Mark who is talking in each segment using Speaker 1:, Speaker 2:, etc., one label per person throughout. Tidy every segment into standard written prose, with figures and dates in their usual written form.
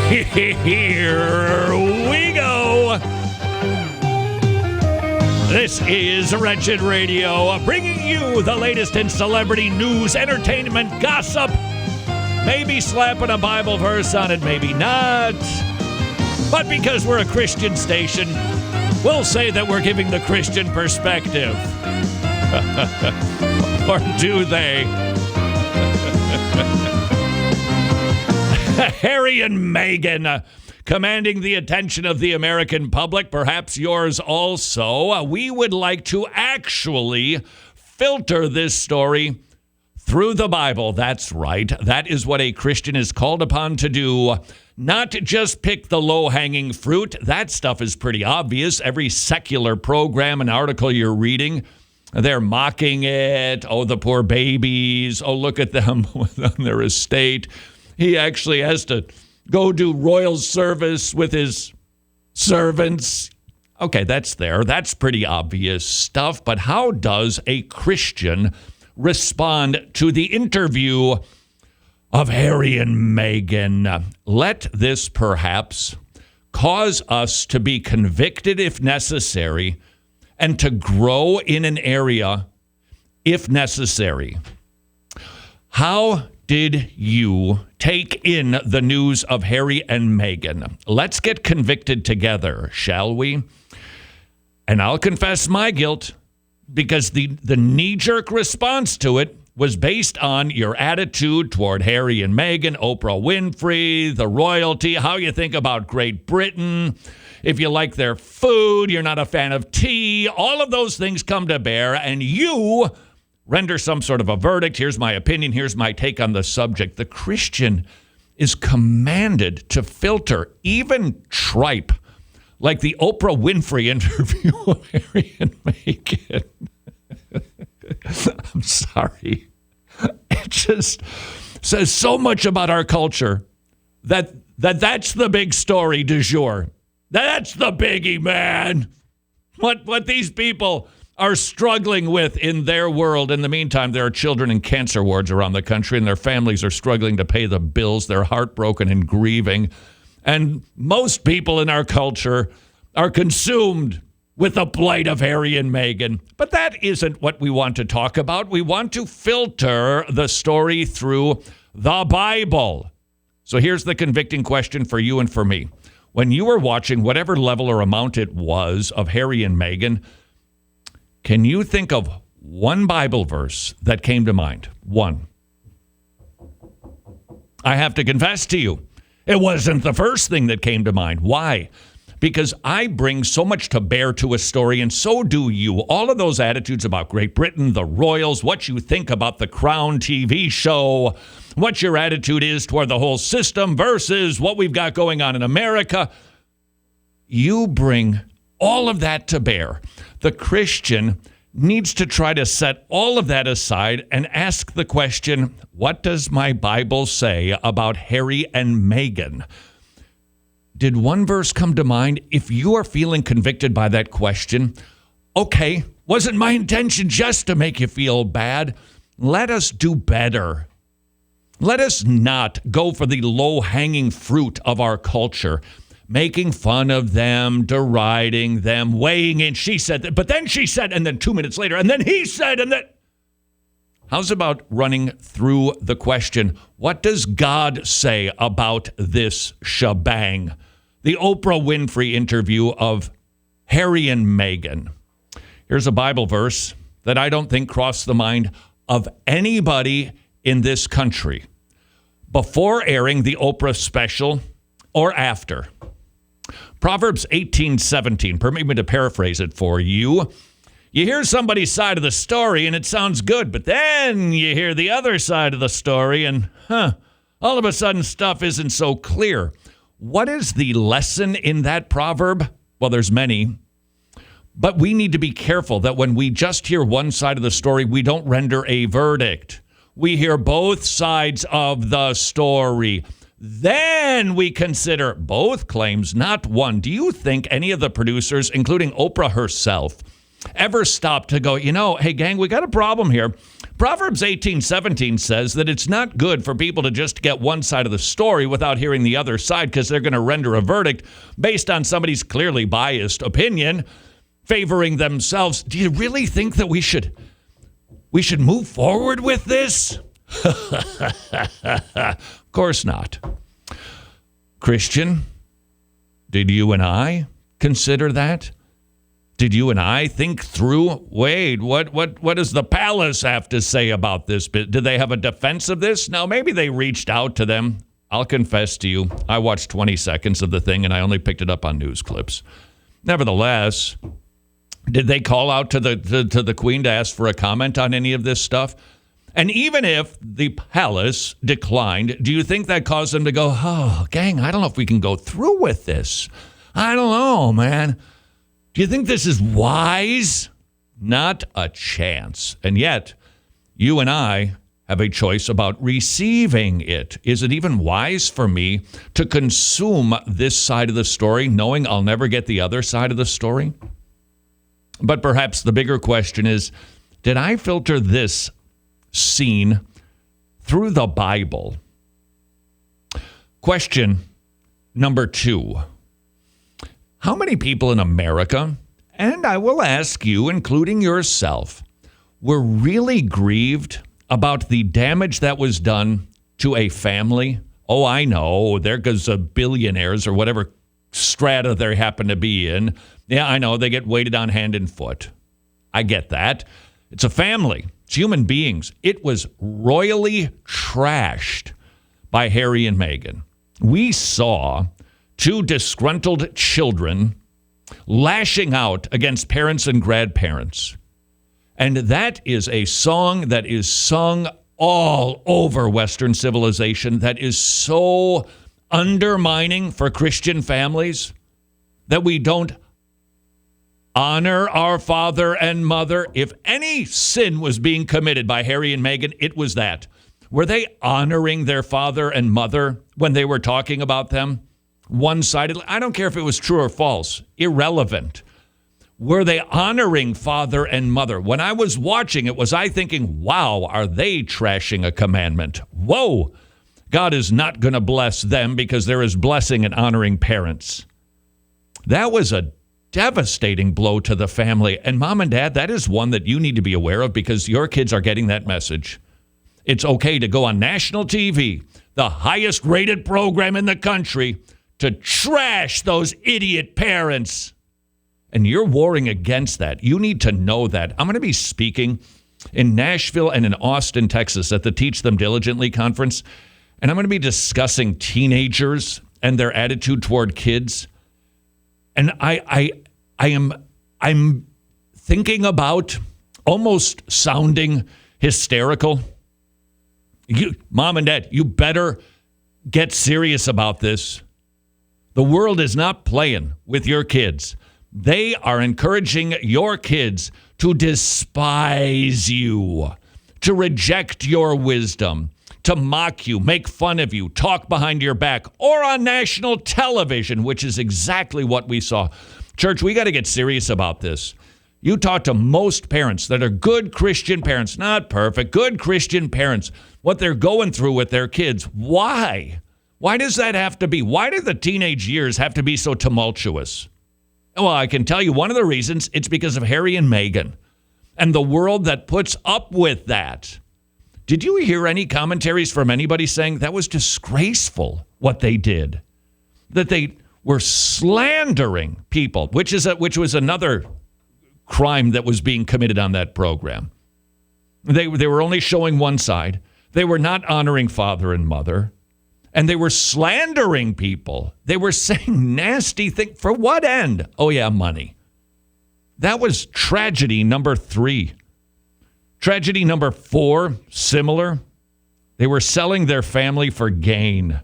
Speaker 1: Here we go. This is Wretched Radio, bringing you the latest in celebrity news, entertainment, gossip. Maybe slapping a Bible verse on it, maybe not. But because we're a Christian station, we'll say that we're giving the Christian perspective. Or do they? Harry and Meghan commanding the attention of the American public, perhaps yours also. We would like to actually filter this story through the Bible. That's right. That is what a Christian is called upon to do. Not just pick the low-hanging fruit. That stuff is pretty obvious. Every secular program and article you're reading, they're mocking it. Oh, the poor babies. Oh, look at them on their estate. He actually has to go do royal service with his servants. Okay, that's there. That's pretty obvious stuff. But how does a Christian respond to the interview of Harry and Meghan? Let this perhaps cause us to be convicted if necessary and to grow in an area if necessary. How did you take in the news of Harry and Meghan? Let's get convicted together, shall we? And I'll confess my guilt, because the knee-jerk response to it was based on your attitude toward Harry and Meghan, Oprah Winfrey, the royalty, how you think about Great Britain, if you like their food, you're not a fan of tea, all of those things come to bear, and you render some sort of a verdict. Here's my opinion. Here's my take on the subject. The Christian is commanded to filter even tripe, like the Oprah Winfrey interview of Harry and Meghan. I'm sorry. It just says so much about our culture that's the big story du jour. That's the biggie, man. What these people are struggling with in their world. In the meantime, there are children in cancer wards around the country, and their families are struggling to pay the bills. They're heartbroken and grieving. And most people in our culture are consumed with the plight of Harry and Meghan. But that isn't what we want to talk about. We want to filter the story through the Bible. So here's the convicting question for you and for me. When you were watching whatever level or amount it was of Harry and Meghan, can you think of one Bible verse that came to mind? One. I have to confess to you, it wasn't the first thing that came to mind. Why? Because I bring so much to bear to a story, and so do you. All of those attitudes about Great Britain, the royals, what you think about the Crown TV show, what your attitude is toward the whole system versus what we've got going on in America. You bring all of that to bear. The Christian needs to try to set all of that aside and ask the question, what does my Bible say about Harry and Meghan? Did one verse come to mind? If you are feeling convicted by that question, okay, wasn't my intention just to make you feel bad. Let us do better. Let us not go for the low-hanging fruit of our culture, making fun of them, deriding them, weighing in. She said that, but then she said, and then 2 minutes later, and then he said, and then. How's about running through the question, what does God say about this shebang? The Oprah Winfrey interview of Harry and Meghan. Here's a Bible verse that I don't think crossed the mind of anybody in this country before airing the Oprah special or after. Proverbs 18:17. Permit me to paraphrase it for you. You hear somebody's side of the story and it sounds good, but then you hear the other side of the story and, all of a sudden stuff isn't so clear. What is the lesson in that proverb? Well, there's many. But we need to be careful that when we just hear one side of the story, we don't render a verdict. We hear both sides of the story. Then we consider both claims, not one. Do you think any of the producers, including Oprah herself, ever stopped to go, hey, gang, we got a problem here. Proverbs 18:17 says that it's not good for people to just get one side of the story without hearing the other side, because they're going to render a verdict based on somebody's clearly biased opinion favoring themselves. Do you really think that we should move forward with this? Of course not. Christian, did you and I consider that? Did you and I think through, wait, what does the palace have to say about this? Did they have a defense of this? Now, maybe they reached out to them. I'll confess to you, I watched 20 seconds of the thing, and I only picked it up on news clips. Nevertheless, did they call out to the Queen to ask for a comment on any of this stuff? And even if the palace declined, do you think that caused them to go, oh, gang, I don't know if we can go through with this. I don't know, man. Do you think this is wise? Not a chance. And yet, you and I have a choice about receiving it. Is it even wise for me to consume this side of the story, knowing I'll never get the other side of the story? But perhaps the bigger question is, did I filter this scene through the Bible? Question number 2. How many people in America, and I will ask you, including yourself, were really grieved about the damage that was done to a family? Oh, I know, there goes the billionaires or whatever strata they happen to be in. Yeah, I know, they get weighted on hand and foot. I get that. It's a family. It's human beings. It was royally trashed by Harry and Meghan. We saw 2 disgruntled children lashing out against parents and grandparents. And that is a song that is sung all over Western civilization that is so undermining for Christian families that we don't honor our father and mother. If any sin was being committed by Harry and Meghan, it was that. Were they honoring their father and mother when they were talking about them? One-sided. I don't care if it was true or false. Irrelevant. Were they honoring father and mother? When I was watching it, was I thinking, wow, are they trashing a commandment? Whoa, God is not going to bless them because there is blessing in honoring parents. That was a devastating blow to the family. And mom and dad, that is one that you need to be aware of because your kids are getting that message. It's okay to go on national TV, the highest rated program in the country, to trash those idiot parents. And you're warring against that. You need to know that. I'm going to be speaking in Nashville and in Austin, Texas at the Teach Them Diligently conference. And I'm going to be discussing teenagers and their attitude toward kids. And I'm thinking about almost sounding hysterical. You, mom and dad, you better get serious about this. The world is not playing with your kids. They are encouraging your kids to despise you, to reject your wisdom, to mock you, make fun of you, talk behind your back, or on national television, which is exactly what we saw. Church, we got to get serious about this. You talk to most parents that are good Christian parents, not perfect, good Christian parents, what they're going through with their kids. Why? Why does that have to be? Why do the teenage years have to be so tumultuous? Well, I can tell you one of the reasons. It's because of Harry and Meghan and the world that puts up with that. Did you hear any commentaries from anybody saying that was disgraceful, what they did? That they were slandering people, which was another crime that was being committed on that program. They were only showing one side. They were not honoring father and mother. And they were slandering people. They were saying nasty things. For what end? Oh, yeah, money. That was tragedy number 3. Tragedy number 4, similar. They were selling their family for gain.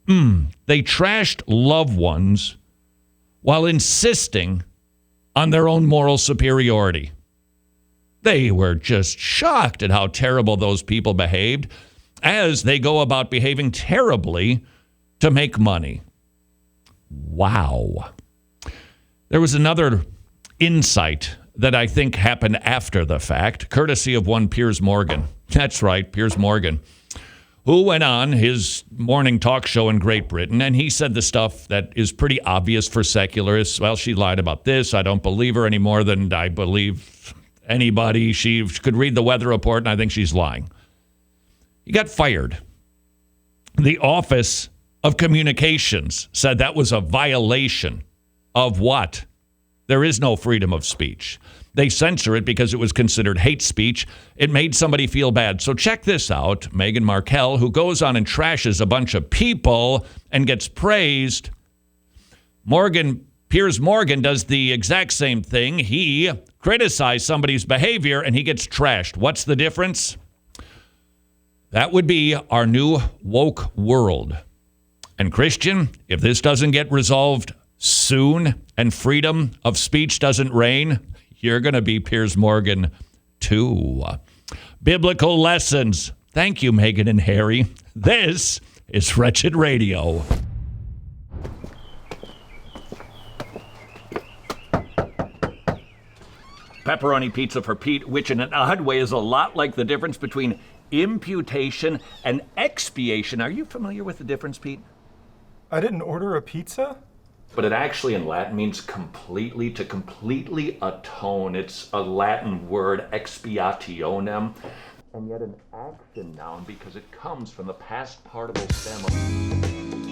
Speaker 1: They trashed loved ones while insisting on their own moral superiority. They were just shocked at how terrible those people behaved as they go about behaving terribly to make money. Wow. There was another insight that I think happened after the fact, courtesy of one Piers Morgan. That's right, Piers Morgan, who went on his morning talk show in Great Britain, and he said the stuff that is pretty obvious for secularists. Well, she lied about this. I don't believe her any more than I believe anybody. She could read the weather report, and I think she's lying. He got fired. The Office of Communications said that was a violation of what? There is no freedom of speech. They censor it because it was considered hate speech. It made somebody feel bad. So check this out. Meghan Markle, who goes on and trashes a bunch of people and gets praised. Piers Morgan does the exact same thing. He criticized somebody's behavior and he gets trashed. What's the difference? That would be our new woke world. And Christian, if this doesn't get resolved soon and freedom of speech doesn't reign, you're going to be Piers Morgan too. Biblical lessons. Thank you, Meghan and Harry. This is Wretched Radio. Pepperoni pizza for Pete, which in an odd way is a lot like the difference between imputation and expiation. Are you familiar with the difference, Pete?
Speaker 2: I didn't order a pizza?
Speaker 1: But it actually in Latin means completely, to completely atone. It's a Latin word, expiationem, and yet an action noun because it comes from the past participle stem of